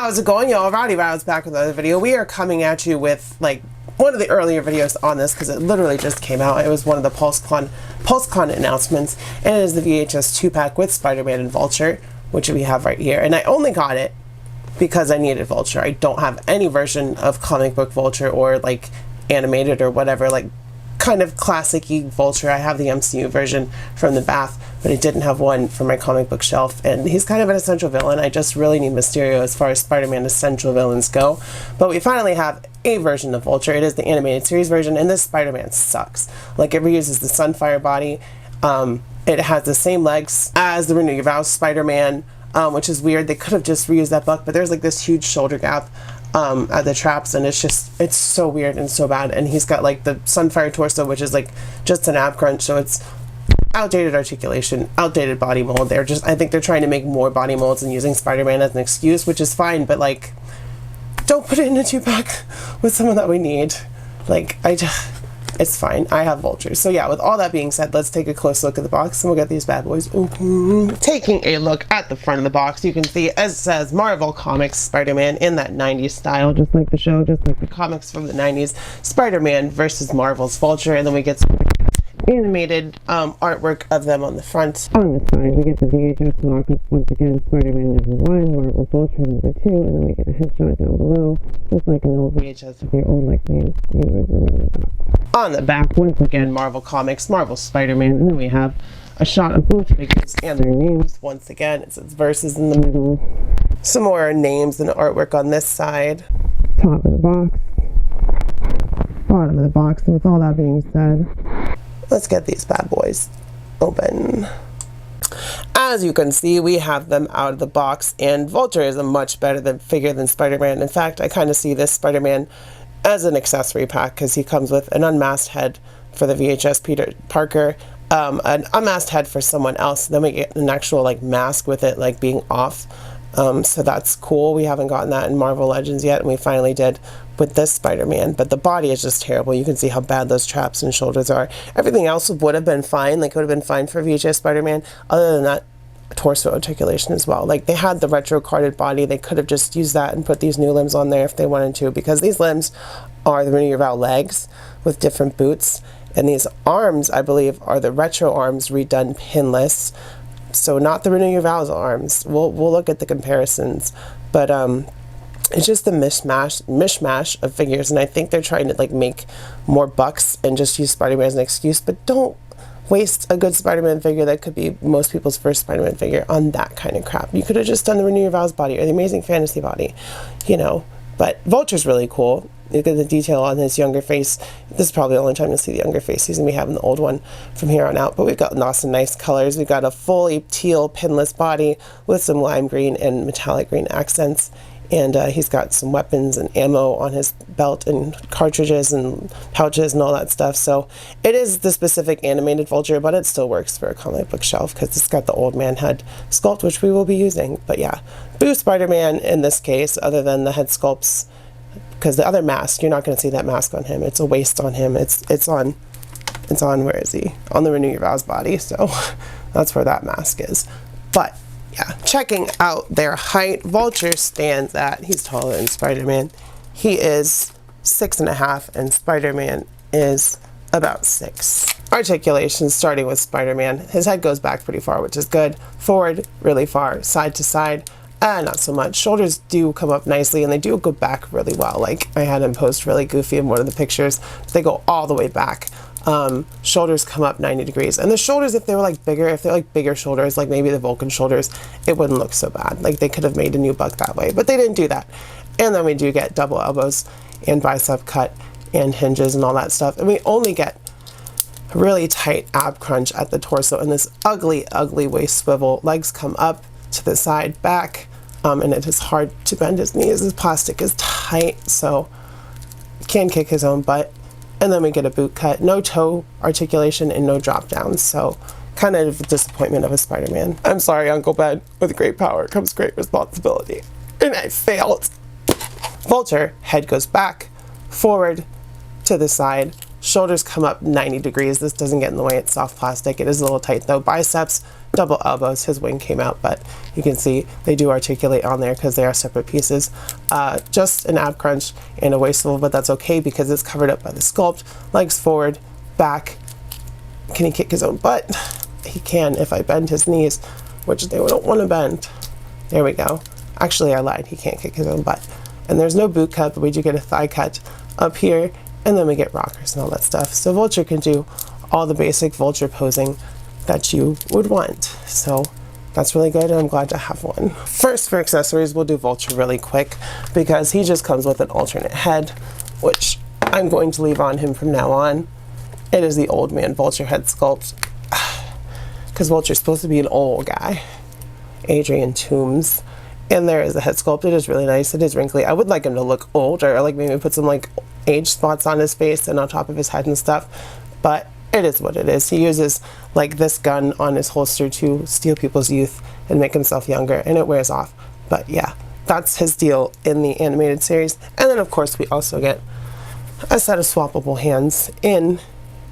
How's it going, y'all? Rowdy Row's back with another video. We are coming at you with like one of the earlier videos on this because it literally just came out. It was one of the PulseCon announcements, and it is the VHS 2-pack with Spider-Man and Vulture, which we have right here. And I only got it because I needed Vulture. I don't have any version of comic book Vulture or like animated or whatever, like kind of classic-y Vulture. I have the MCU version from the bath, but I didn't have one for my comic book shelf, and he's kind of an essential villain. I just really need Mysterio as far as Spider-Man essential villains go, but we finally have a version of Vulture. It is the animated series version, and this Spider-Man sucks. Like, it reuses the Sunfire body. It has the same legs as the Renew Your Vows Spider-Man, which is weird. They could have just reused that buck, but there's like this huge shoulder gap at the traps, and it's so weird and so bad. And he's got like the Sunfire torso, which is like just an ab crunch, so it's outdated articulation, outdated body mold. I think they're trying to make more body molds and using Spider-Man as an excuse, which is fine, but like, don't put it in a 2-pack with someone that we need. Like, it's fine. I have Vulture. So yeah, with all that being said, let's take a close look at the box and we'll get these bad boys open. Taking a look at the front of the box, you can see it says Marvel Comics Spider-Man in that 90s style, just like the show, just like the comics from the 90s. Spider-Man versus Marvel's Vulture, and then we get some animated artwork of them on the front. On the side, we get the VHS mock-up once again, Spider-Man #1, Marvel Vulture #2, and then we get a headshot down below, just like an old VHS if you're old like me. You guys remember that. On the back, once again, Marvel Comics, Marvel Spider-Man, and then we have a shot of both figures and their names. Once again, it says Versus in the middle. Some more names and artwork on this side. Top of the box. Bottom of the box. And with all that being said, let's get these bad boys open. As you can see, we have them out of the box, and Vulture is a much better figure than Spider-Man. In fact, I kind of see this Spider-Man as an accessory pack because he comes with an unmasked head for the VHS Peter Parker, an unmasked head for someone else, then we get an actual like mask with it like being off. So that's cool. We haven't gotten that in Marvel Legends yet, and we finally did with this Spider-Man, but the body is just terrible. You can see how bad those traps and shoulders are. Everything else would have been fine, like it would have been fine for VHS Spider-Man, other than that torso articulation as well. Like, they had the retro carded body, they could have just used that and put these new limbs on there if they wanted to, because these limbs are the Renew Your Vow legs with different boots, and these arms, I believe, are the retro arms redone pinless. So not the Renew Your Vows arms. We'll look at the comparisons, but it's just the mishmash of figures, and I think they're trying to like make more bucks and just use Spider-Man as an excuse, but don't waste a good Spider-Man figure that could be most people's first Spider-Man figure on that kind of crap. You could have just done the Renew Your Vows body or the Amazing Fantasy body, you know. But Vulture's really cool. Look at the detail on his younger face. This is probably the only time you'll see the younger face. He's going to be having the old one from here on out. But we've got awesome, nice colors. We've got a fully teal pinless body with some lime green and metallic green accents. And he's got some weapons and ammo on his belt and cartridges and pouches and all that stuff. So it is the specific animated Vulture, but it still works for a comic book shelf because it's got the old man head sculpt, which we will be using. But yeah, Boo Spider-Man in this case, other than the head sculpts, because the other mask, you're not going to see that mask on him. It's a waist on him. It's on, where is he? On the Renew Your Vows body. So that's where that mask is. But yeah, checking out their height, Vulture stands at, he's taller than Spider-Man. He is 6.5 and Spider-Man is about 6. Articulation, starting with Spider-Man. His head goes back pretty far, which is good. Forward, really far. Side to side, not so much. Shoulders do come up nicely, and they do go back really well. Like, I had him post really goofy in one of the pictures. They go all the way back. Shoulders come up 90 degrees, and the shoulders, if they were like bigger, if they're like bigger shoulders, like maybe the Vulcan shoulders, it wouldn't look so bad. Like, they could have made a new buck that way, but they didn't do that. And then we do get double elbows and bicep cut and hinges and all that stuff, and we only get really tight ab crunch at the torso and this ugly waist swivel. Legs come up to the side, back, and it is hard to bend his knees. His plastic is tight, so can kick his own butt. And then we get a boot cut, no toe articulation, and no drop downs. So kind of a disappointment of a Spider-Man. I'm sorry, Uncle Ben. With great power comes great responsibility. And I failed. Vulture, head goes back, forward, to the side. Shoulders come up 90 degrees. This doesn't get in the way. It's soft plastic. It is a little tight though. Biceps double elbows. His wing came out, but you can see they do articulate on there because they are separate pieces. Just an ab crunch and a waist swivel, but that's okay because it's covered up by the sculpt. Legs forward, back. Can he kick his own butt? He can if I bend his knees, which they don't want to bend. There we go. Actually, I lied. He can't kick his own butt. And there's no boot cut, but we do get a thigh cut up here, and then we get rockers and all that stuff. So Vulture can do all the basic Vulture posing that you would want. So that's really good, and I'm glad to have one. First, for accessories, we'll do Vulture really quick because he just comes with an alternate head, which I'm going to leave on him from now on. It is the old man Vulture head sculpt because Vulture's supposed to be an old guy. Adrian Toombs. And there is a head sculpt. It is really nice. It is wrinkly. I would like him to look older, or like maybe put some like age spots on his face and on top of his head and stuff. But it is what it is. He uses like this gun on his holster to steal people's youth and make himself younger, and it wears off. But yeah, that's his deal in the animated series. And then of course we also get a set of swappable hands in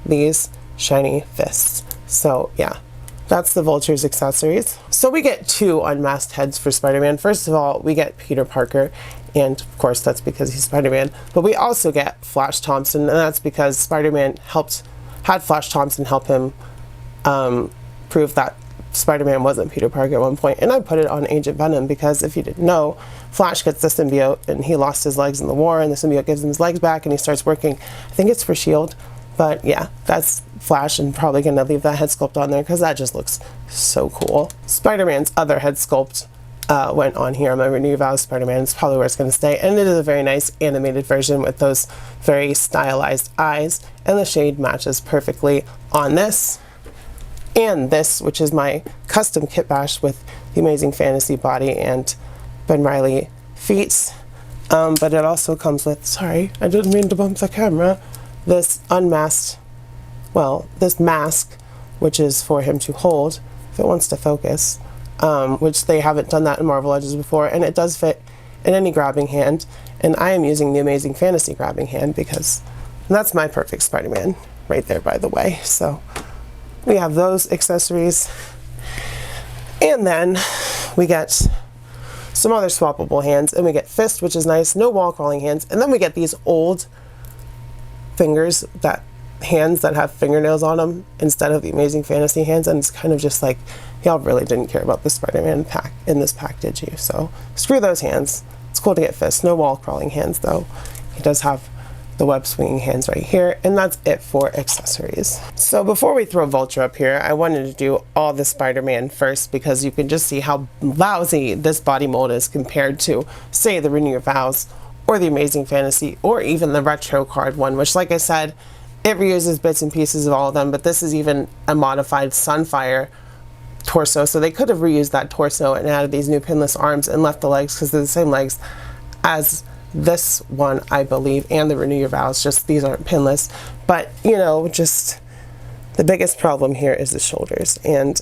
these shiny fists. So yeah, that's the Vulture's accessories. So we get 2 unmasked heads for Spider-Man. First of all, we get Peter Parker, and of course that's because he's Spider-Man. But we also get Flash Thompson, and that's because Spider-Man had Flash Thompson help him prove that Spider-Man wasn't Peter Parker at one point. And I put it on Agent Venom because if you didn't know, Flash gets the symbiote, and he lost his legs in the war, and the symbiote gives him his legs back, and he starts working, I think it's for S.H.I.E.L.D., but yeah, that's Flash, and probably gonna leave that head sculpt on there because that just looks so cool. Spider-Man's other head sculpt went on here on my Renew Your Vows Spider-Man. It's probably where it's gonna stay, and it is a very nice animated version with those very stylized eyes, and the shade matches perfectly on this and this, which is my custom kit bash with the Amazing Fantasy body and Ben Reilly feet. But it also comes with, sorry, I didn't mean to bump the camera, this unmasked, well, this mask, which is for him to hold if it wants to focus, which they haven't done that in Marvel Legends before, and it does fit in any grabbing hand, and I am using the Amazing Fantasy grabbing hand because that's my perfect Spider-Man right there, by the way. So we have those accessories, and then we get some other swappable hands, and we get fist, which is nice, no wall crawling hands, and then we get these old fingers, hands that have fingernails on them instead of the Amazing Fantasy hands, and it's kind of just like, y'all really didn't care about the Spider-Man pack in this pack, did you? So screw those hands. It's cool to get fists. No wall crawling hands though. He does have the web swinging hands right here, and that's it for accessories. So before we throw Vulture up here, I wanted to do all the Spider-Man first because you can just see how lousy this body mold is compared to, say, the Renew Your Vows or the Amazing Fantasy, or even the retro card one, which, like I said, it reuses bits and pieces of all of them, but this is even a modified Sunfire torso, so they could have reused that torso and added these new pinless arms and left the legs because they're the same legs as this one, I believe, and the Renew Your Vows, just these aren't pinless. But, you know, just the biggest problem here is the shoulders, and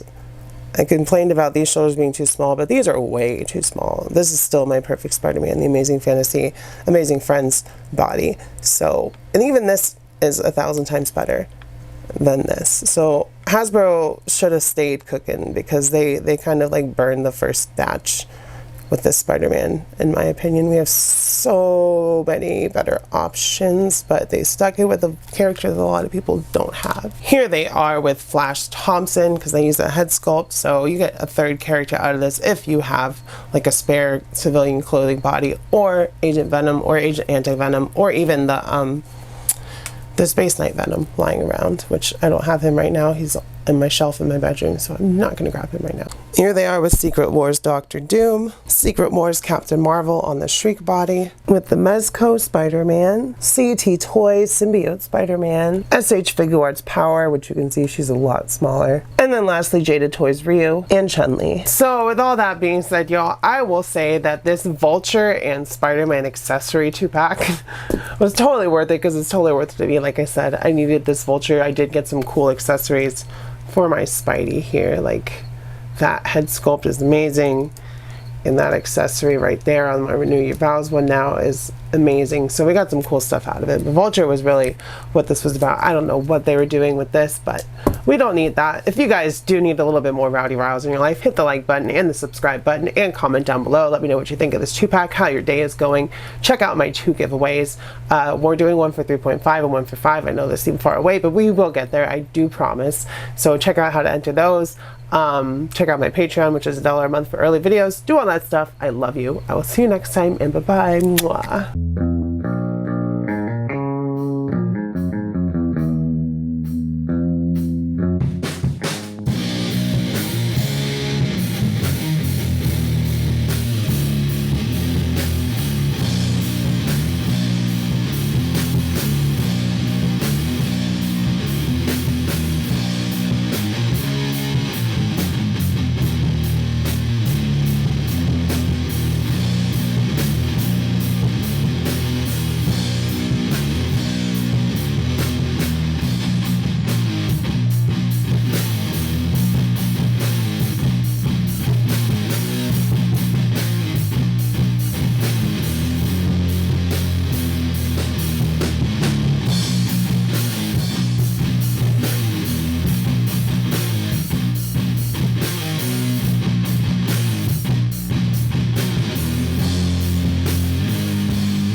I complained about these shoulders being too small, but these are way too small. This is still my perfect Spider-Man, the Amazing Fantasy, Amazing Friends body. So, and even this is 1,000 times better than this. So Hasbro should have stayed cooking because they kind of like burned the first batch with this Spider-Man, in my opinion. We have so many better options, but they stuck it with a character that a lot of people don't have. Here they are with Flash Thompson because they use a head sculpt, so you get a third character out of this if you have like a spare civilian clothing body, or Agent Venom, or Agent Anti-Venom, or even the Space Knight Venom lying around, which I don't have him right now. He's in my shelf in my bedroom, so I'm not going to grab him right now. Here they are with Secret Wars Doctor Doom, Secret Wars Captain Marvel on the Shriek body, with the Mezco Spider-Man, CT Toys Symbiote Spider-Man, SH Figuarts Power, which you can see she's a lot smaller, and then lastly Jaded Toys Ryu and Chun-Li. So with all that being said, y'all, I will say that this Vulture and Spider-Man accessory 2-pack was totally worth it because it's totally worth it to me. Like I said, I needed this Vulture. I did get some cool accessories for my Spidey here, like that head sculpt is amazing, and that accessory right there on my Renew Your Vows one now is amazing. So we got some cool stuff out of it. But Vulture was really what this was about. I don't know what they were doing with this, but We don't need that. If you guys do need a little bit more rowdy rouse in your life, hit the like button and the subscribe button and comment down below. Let me know what you think of this 2-pack, how your day is going. Check out my 2 giveaways. We're doing one for 3.5 and one for 5. I know they seem far away, but we will get there, I do promise. So check out how to enter those. Check out my Patreon, which is $1 a month for early videos. Do all that stuff. I love you. I will see you next time, and bye-bye. Mwah.